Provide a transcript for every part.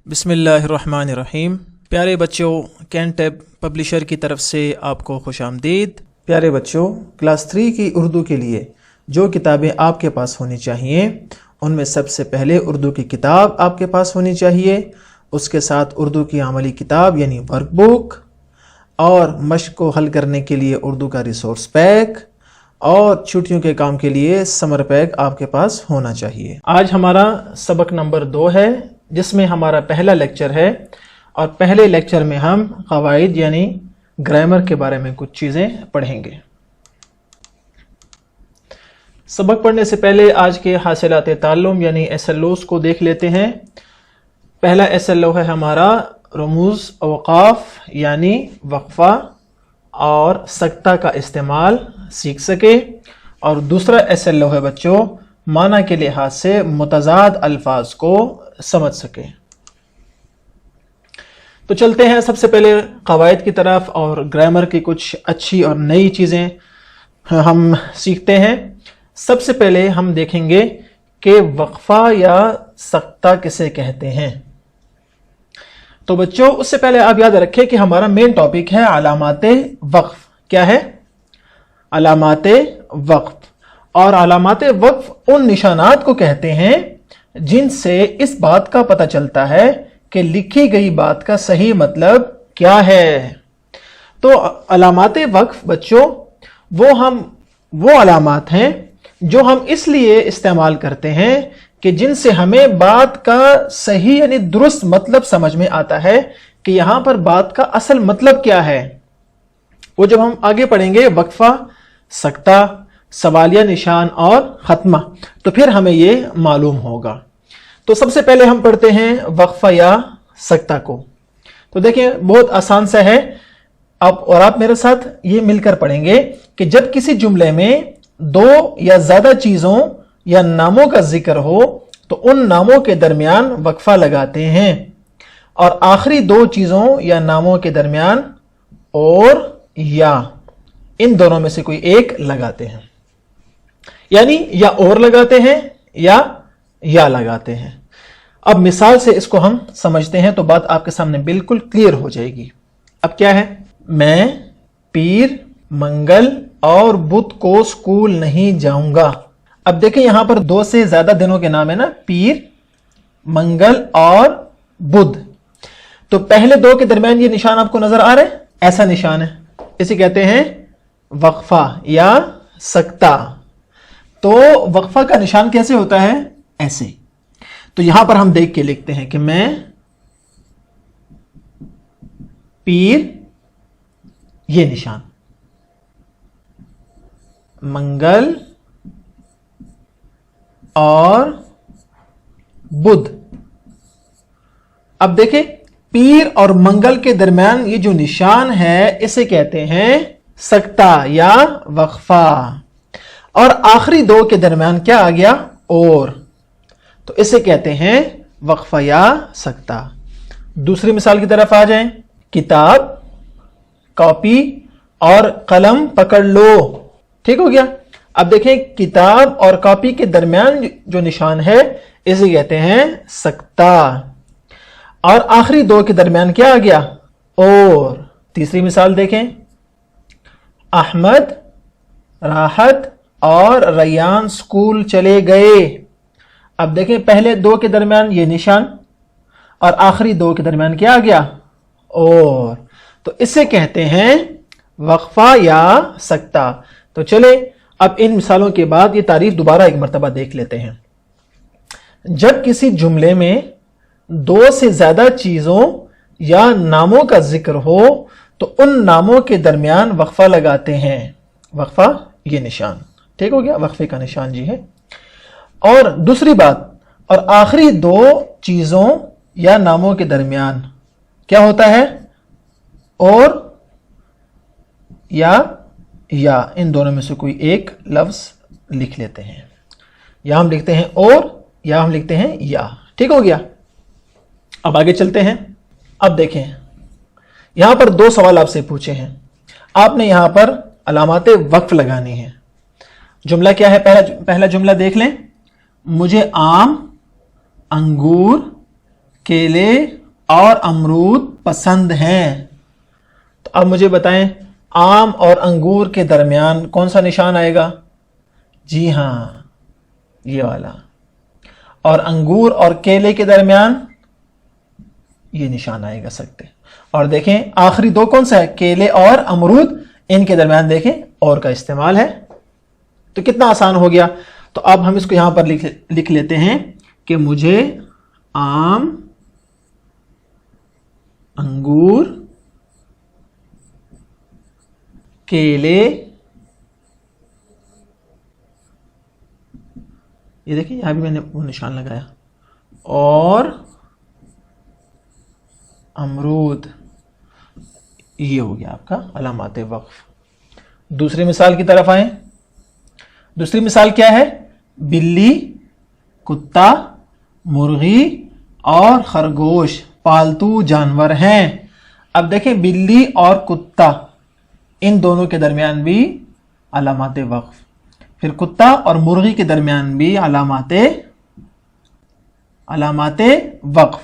बिस्मिल्लाहिर्रहमानिर्रहीम। प्यारे बच्चों, कैनटेब पब्लिशर की तरफ से आपको खुश आमदीद। प्यारे बच्चों, क्लास 3 की उर्दू के लिए जो किताबें आपके पास होनी चाहिए उनमें सबसे पहले उर्दू की किताब आपके पास होनी चाहिए, उसके साथ उर्दू की अमली किताब यानी वर्कबुक, और मश्क को हल करने के लिए उर्दू का रिसोर्स पैक, और छुट्टियों के काम के लिए समर पैक आपके पास होना चाहिए। आज हमारा सबक नंबर 2 है, जिसमें हमारा पहला लेक्चर है, और पहले लेक्चर में हम क़वाइद यानी ग्रामर के बारे में कुछ चीज़ें पढ़ेंगे। सबक पढ़ने से पहले आज के हासिलात ताल्लुम यानी SLOs को देख लेते हैं। पहला SLO है हमारा रमूज़ अवक़ाफ़ यानी वक्फ़ा और सक्ता का इस्तेमाल सीख सके, और दूसरा SLO है बच्चों माना के लिहाज से मुतज़ाद अल्फाज को समझ सके। तो चलते हैं सबसे पहले क़वाइद की तरफ, और ग्रामर की कुछ अच्छी और नई चीज़ें हम सीखते हैं। सबसे पहले हम देखेंगे कि वक्फ़ा या सक्ता किसे कहते हैं। तो बच्चों, उससे पहले आप याद रखें कि हमारा मेन टॉपिक है अलामाते वक्फ़। क्या है? अलामाते वक्फ़। और अलामाते वक्फ़ उन निशानात को कहते हैं जिनसे इस बात का पता चलता है कि लिखी गई बात का सही मतलब क्या है। तो अलामाते वक्फ़ बच्चों वो अलामात हैं जो हम इसलिए इस्तेमाल करते हैं कि जिनसे हमें बात का सही यानी दुरुस्त मतलब समझ में आता है कि यहां पर बात का असल मतलब क्या है। वो जब हम आगे पढ़ेंगे वक्फा, सक्ता, सवालिया निशान और खत्मा, तो फिर हमें ये मालूम होगा। तो सबसे पहले हम पढ़ते हैं वक्फा या सक्ता को। तो देखिए, बहुत आसान सा है। आप मेरे साथ ये मिलकर पढ़ेंगे कि जब किसी जुमले में दो या ज्यादा चीजों या नामों का जिक्र हो तो उन नामों के दरमियान वक्फा लगाते हैं, और आखिरी दो चीजों या नामों के दरमियान और या इन दोनों में से कोई एक लगाते हैं, यानी या और लगाते हैं या लगाते हैं। अब मिसाल से इसको हम समझते हैं तो बात आपके सामने बिल्कुल क्लियर हो जाएगी। अब क्या है? मैं पीर, मंगल और बुध को स्कूल नहीं जाऊंगा। अब देखें, यहां पर दो से ज्यादा दिनों के नाम है ना, पीर, मंगल और बुध। तो पहले दो के दरमियान ये निशान आपको नजर आ रहा है, ऐसा निशान है, इसे कहते हैं वक्फा या सक्ता। तो वक्फा का निशान कैसे होता है? ऐसे। तो यहां पर हम देख के लिखते हैं कि मैं पीर, ये निशान, मंगल और बुध। अब देखें, पीर और मंगल के दरमियान ये जो निशान है इसे कहते हैं सक्ता या वक्फा, और आखिरी दो के दरमियान क्या आ गया? और, तो इसे कहते हैं वक्फा या सक्ता। दूसरी मिसाल की तरफ आ जाएं। किताब, कॉपी और कलम पकड़ लो। ठीक हो गया? अब देखें, किताब और कॉपी के दरमियान जो निशान है इसे कहते हैं सक्ता, और आखिरी दो के दरमियान क्या आ गया? और। तीसरी मिसाल देखें। अहमद, राहत और रैयान स्कूल चले गए। अब देखें, पहले दो के दरमियान ये निशान, और आखिरी दो के दरमियान क्या आ गया? और। तो इसे कहते हैं वक्फा या सक्ता। तो चले अब इन मिसालों के बाद ये तारीफ दोबारा एक मर्तबा देख लेते हैं। जब किसी जुमले में दो से ज्यादा चीजों या नामों का जिक्र हो तो उन नामों के दरमियान वक्फा लगाते हैं। वक्फा, ये निशान। ठीक हो गया? वक्फे का निशान जी है। और दूसरी बात, और आखिरी दो चीजों या नामों के दरमियान क्या होता है? और या इन दोनों में से कोई एक लफ्ज लिख लेते हैं। या हम लिखते हैं और, या हम लिखते हैं या। ठीक हो गया? अब आगे चलते हैं। अब देखें, यहां पर दो सवाल आपसे पूछे हैं। आपने यहां पर अलामाते वक्फ लगानी है। जुमला क्या है? पहला जुमला देख लें। मुझे आम, अंगूर, کیلے اور امرود پسند ہیں. تو اب مجھے بتائیں آم اور انگور کے درمیان کون سا نشان آئے گا؟ جی ہاں یہ والا. اور انگور اور کیلے کے درمیان یہ نشان آئے گا سکتے. اور دیکھیں آخری دو کون سا ہے؟ کیلے اور امرود. ان کے درمیان دیکھیں اور کا استعمال ہے. تو کتنا آسان ہو گیا. تو اب ہم اس کو یہاں پر لکھ لیتے ہیں کہ مجھے آم، انگور، کیلے، یہ دیکھیں یہاں بھی میں نے وہ نشان لگایا، اور امرود. یہ ہو گیا آپ کا علامات وقف. دوسری مثال کی طرف آئیں. دوسری مثال کیا ہے؟ بلی، کتا، مرغی اور خرگوش پالتو جانور ہیں. اب دیکھیں بلی اور کتا، ان دونوں کے درمیان بھی علامات وقف. پھر کتا اور مرغی کے درمیان بھی علامات وقف.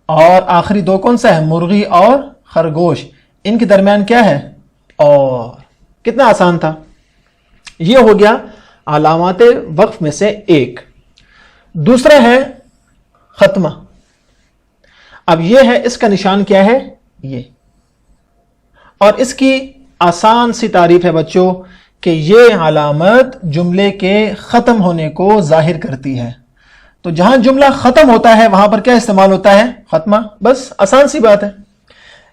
اور آخری دو کون سا ہے؟ مرغی اور خرگوش. ان کے درمیان کیا ہے؟ اور. کتنا آسان تھا. یہ ہو گیا علامات وقف میں سے ایک. دوسرا ہے ختمہ. اب یہ ہے، اس کا نشان کیا ہے؟ یہ. اور اس کی آسان سی تعریف ہے بچوں کہ یہ علامت جملے کے ختم ہونے کو ظاہر کرتی ہے. تو جہاں جملہ ختم ہوتا ہے وہاں پر کیا استعمال ہوتا ہے؟ ختمہ. بس آسان سی بات ہے.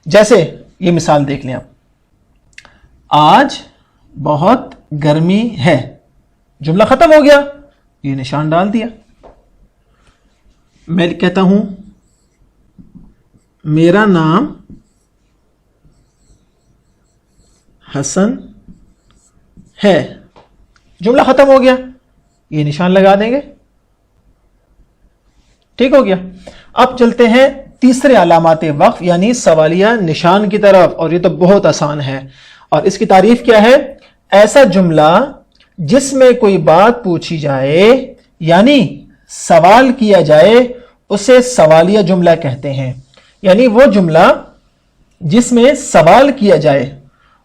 جیسے یہ مثال دیکھ لیں آپ. آج بہت گرمی ہے. جملہ ختم ہو گیا، یہ نشان ڈال دیا. میں کہتا ہوں میرا نام حسن ہے. جملہ ختم ہو گیا، یہ نشان لگا دیں گے. ٹھیک ہو گیا. اب چلتے ہیں تیسرے علامات وقف یعنی سوالیہ نشان کی طرف. اور یہ تو بہت آسان ہے. اور اس کی تعریف کیا ہے؟ ایسا جملہ جس میں کوئی بات پوچھی جائے یعنی سوال کیا جائے اسے سوالیہ جملہ کہتے ہیں. یعنی وہ جملہ جس میں سوال کیا جائے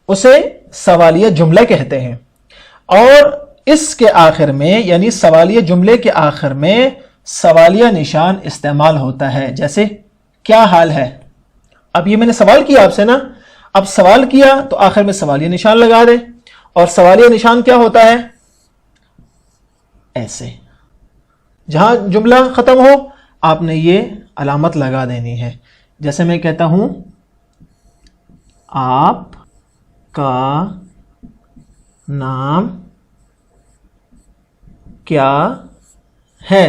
اسے سوالیہ جملہ کہتے ہیں. اور اس کے آخر میں یعنی سوالیہ جملے کے آخر میں سوالیہ نشان استعمال ہوتا ہے. جیسے کیا حال ہے. اب یہ میں نے سوال کیا آپ سے نا. اب سوال کیا تو آخر میں سوالیہ نشان لگا دیں. اور سوالیہ نشان کیا ہوتا ہے؟ ایسے. جہاں جملہ ختم ہو آپ نے یہ علامت لگا دینی ہے. جیسے میں کہتا ہوں آپ کا نام کیا ہے،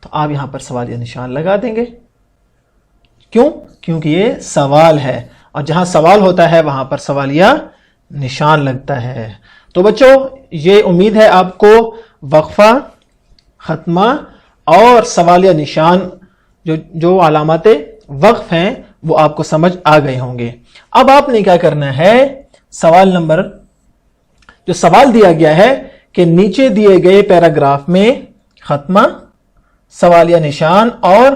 تو آپ یہاں پر سوالیہ نشان لگا دیں گے. کیوں؟ کیونکہ یہ سوال ہے، اور جہاں سوال ہوتا ہے وہاں پر سوالیہ نشان لگتا ہے. تو بچوں یہ امید ہے آپ کو وقفہ، ختمہ اور سوالیہ نشان جو علامات وقف ہیں وہ آپ کو سمجھ آ گئے ہوں گے. اب آپ نے کیا کرنا ہے؟ سوال نمبر جو سوال دیا گیا ہے کہ نیچے دیے گئے پیراگراف میں ختمہ، سوالیہ نشان اور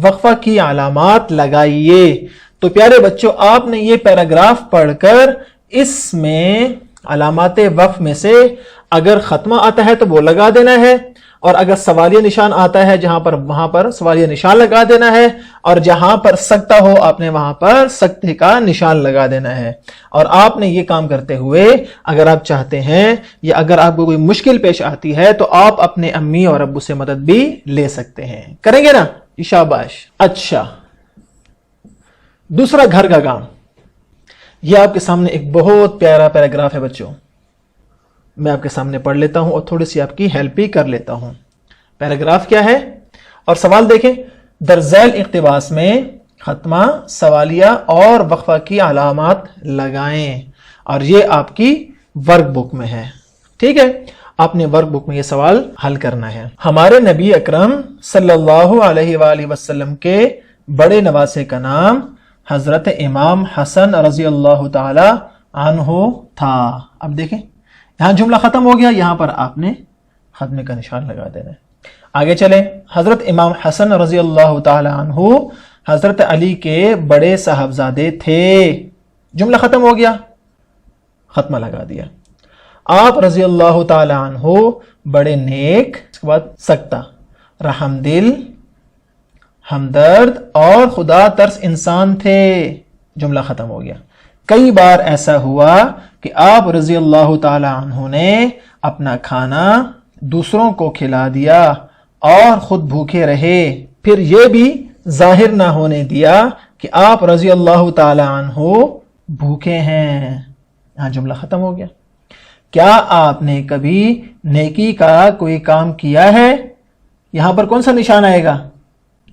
وقفہ کی علامات لگائیے. تو پیارے بچوں آپ نے یہ پیراگراف پڑھ کر اس میں علامات وقف میں سے اگر ختمہ آتا ہے تو وہ لگا دینا ہے، اور اگر سوالیہ نشان آتا ہے جہاں پر وہاں پر سوالیہ نشان لگا دینا ہے، اور جہاں پر سکتہ ہو آپ نے وہاں پر سکتے کا نشان لگا دینا ہے. اور آپ نے یہ کام کرتے ہوئے اگر آپ چاہتے ہیں یا اگر آپ کو کوئی مشکل پیش آتی ہے تو آپ اپنے امی اور ابو سے مدد بھی لے سکتے ہیں. کریں گے نا؟ شاباش. اچھا دوسرا گھر کا کام. یہ آپ کے سامنے ایک بہت پیارا پیراگراف ہے بچوں. میں آپ کے سامنے پڑھ لیتا ہوں اور تھوڑی سی آپ کی ہیلپ بھی کر لیتا ہوں. پیراگراف کیا ہے اور سوال دیکھیں. در ذیل اقتباس میں ختمہ، سوالیہ اور وقفہ کی علامات لگائیں. اور یہ آپ کی ورک بک میں ہے. ٹھیک ہے، آپ نے ورک بک میں یہ سوال حل کرنا ہے. ہمارے نبی اکرم صلی اللہ علیہ وآلہ وسلم کے بڑے نواسے کا نام حضرت امام حسن رضی اللہ تعالی عنہ تھا. اب دیکھیں یہاں جملہ ختم ہو گیا، یہاں پر آپ نے ختمے کا نشان لگا دینا ہے. आगे चले, हजरत इमाम हसन रजी अल्लाह ताला अन्हु हजरत अली के बड़े साहबजादे थे। जुमला खत्म हो गया, खत्मा लगा दिया। आप रजी अल्लाह ताला अन्हु बड़े नेक, इसके बाद सकता, रहमदिल, हमदर्द और खुदा तरस इंसान थे। जुमला खत्म हो गया। कई बार ऐसा हुआ कि आप रजी अल्लाह ताला अन्हु ने अपना खाना दूसरों को खिला दिया और खुद भूखे रहे, फिर यह भी जाहिर ना होने दिया कि आप रजी अल्लाह ताला अन्हु भूखे हैं। यहां जुमला खत्म हो गया। क्या आपने कभी नेकी का कोई काम किया है? यहां पर कौन सा निशान आएगा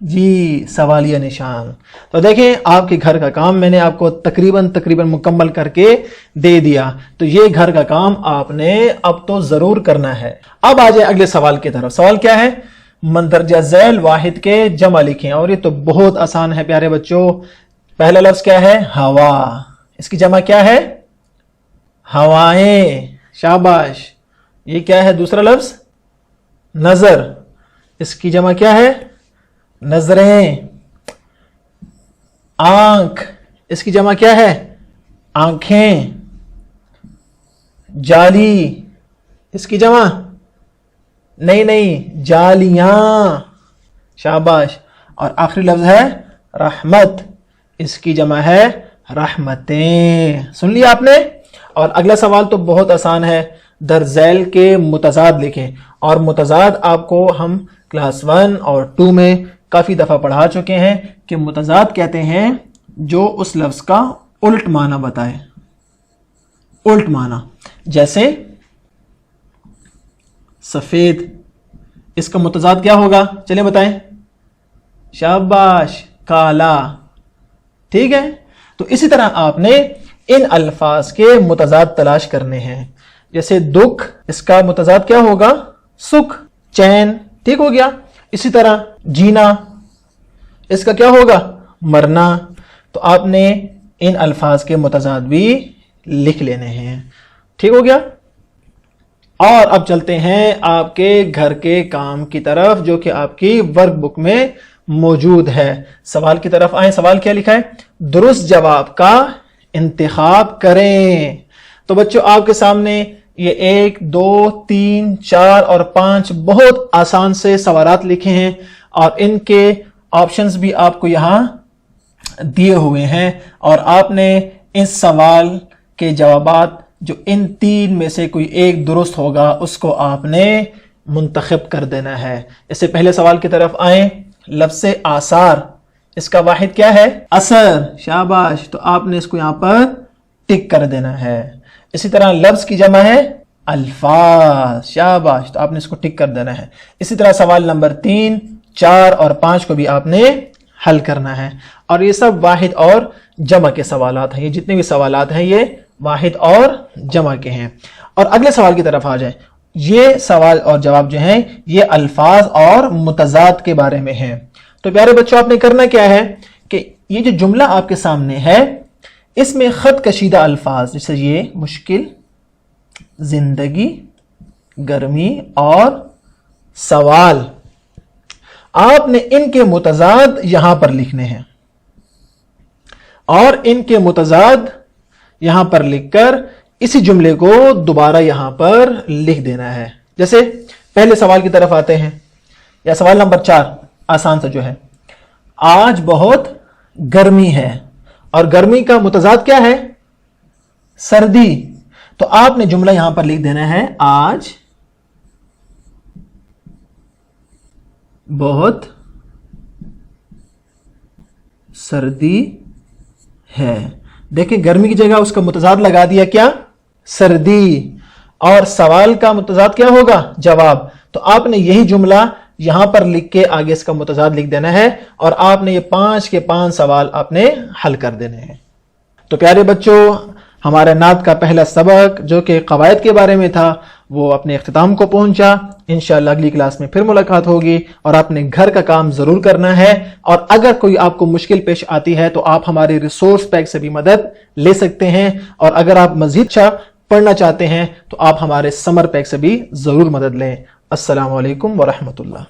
जी? सवालिया निशान। तो देखें, आपके घर का काम मैंने आपको तकरीबन मुकम्मल करके दे दिया, तो ये घर का काम आपने अब तो जरूर करना है। अब आ जाए अगले सवाल की तरफ। सवाल क्या है? मंदरजा झैल वाहिद के जमा लिखें। और ये तो बहुत आसान है प्यारे बच्चों। पहला लफ्ज क्या है? हवा। इसकी जमा क्या है? हवाएं। शाबाश। ये क्या है? दूसरा लफ्ज नजर। इसकी जमा क्या है? नजरें। आंख। इसकी जमा क्या है? आंखें। जाली। इसकी जमा नहीं, जालियां। शाबाश। और आखिरी लफ्ज है रहमत। इसकी जमा है रहमतें। सुन लिया आपने? और अगला सवाल तो बहुत आसान है। दरजैल के मुतजाद लिखें। और मुतजाद आपको हम क्लास 1 और 2 में काफी दफा पढ़ा चुके हैं कि मुतजाद कहते हैं जो उस लफ्ज का उल्ट माना बताए। उल्ट माना, जैसे सफेद, इसका मुतजाद क्या होगा? चलिए बताएं। शाबाश, काला। ठीक है, तो इसी तरह आपने इन अल्फाज के मुतजाद तलाश करने हैं। जैसे दुख, इसका मुतजाद क्या होगा? सुख, चैन। ठीक हो गया। इसी तरह जीना, इसका क्या होगा? मरना। तो आपने इन अल्फाज के मुतजाद भी लिख लेने हैं। ठीक हो गया। और अब चलते हैं आपके घर के काम की तरफ, जो कि आपकी वर्कबुक में मौजूद है। सवाल की तरफ आए। सवाल क्या लिखा है? दुरुस्त जवाब का इंतखाब करें। तो बच्चों, आपके सामने ये 1, 2, 3, 4 और 5 बहुत आसान से सवालात लिखे हैं और इनके ऑप्शंस भी आपको यहां दिए हुए हैं। और आपने इस सवाल के जवाबात जो इन 3 में से कोई एक दुरुस्त होगा उसको आपने मुंतखब कर देना है। इससे पहले सवाल की तरफ आए। लफ्ज़ आसार, इसका वाहिद क्या है? असर। शाबाश। तो आपने इसको यहां पर टिक कर देना है। इसी तरह लफ्ज की जमा है अल्फाज। शाबाश। तो आपने इसको टिक कर देना है। इसी तरह सवाल नंबर 3, 4 और 5 को भी आपने हल करना है। और ये सब वाहिद और जमा के सवालात हैं। ये जितने भी सवालात हैं ये वाहिद और जमा के हैं। और अगले सवाल की तरफ आ जाए। ये सवाल और जवाब जो हैं ये अल्फाज और मुतजाद के बारे में हैं। तो प्यारे बच्चों, आपने करना क्या है कि ये जो जुमला आपके सामने है इसमें खत कशीदा अल्फाज, जैसे ये मुश्किल, जिंदगी, गर्मी और सवाल, आपने इनके मुतजाद यहां पर लिखने हैं और इनके मुतजाद यहां पर लिखकर इसी जुमले को दोबारा यहां पर लिख देना है। जैसे पहले सवाल की तरफ आते हैं, या सवाल नंबर 4 आसान सा जो है, आज बहुत गर्मी है और गर्मी का मुतजाद क्या है? सर्दी। तो आपने जुमला यहां पर लिख देना है आज बहुत सर्दी है। देखिए, गर्मी की जगह उसका मुतजाद लगा दिया क्या? सर्दी। और सवाल का मुतजाद क्या होगा? जवाब। तो आपने यही जुमला यहां पर लिख के आगे इसका मुतजाद लिख देना है और आपने ये 5 के 5 सवाल आपने हल कर देने हैं। तो प्यारे बच्चों, हमारा नात का पहला सबक जो कि कवायद के बारे में था वो अपने इख्तिताम को पहुंचा। इंशाअल्लाह अगली क्लास में फिर मुलाकात होगी और आपने घर का काम जरूर करना है। और अगर कोई आपको मुश्किल पेश आती है तो आप हमारे रिसोर्स पैक से भी मदद ले सकते हैं। और अगर आप मजीद अच्छा पढ़ना चाहते हैं तो आप हमारे समर पैक से भी जरूर मदद लें। अस्सलामु अलैकुम व रहमतुल्लाह।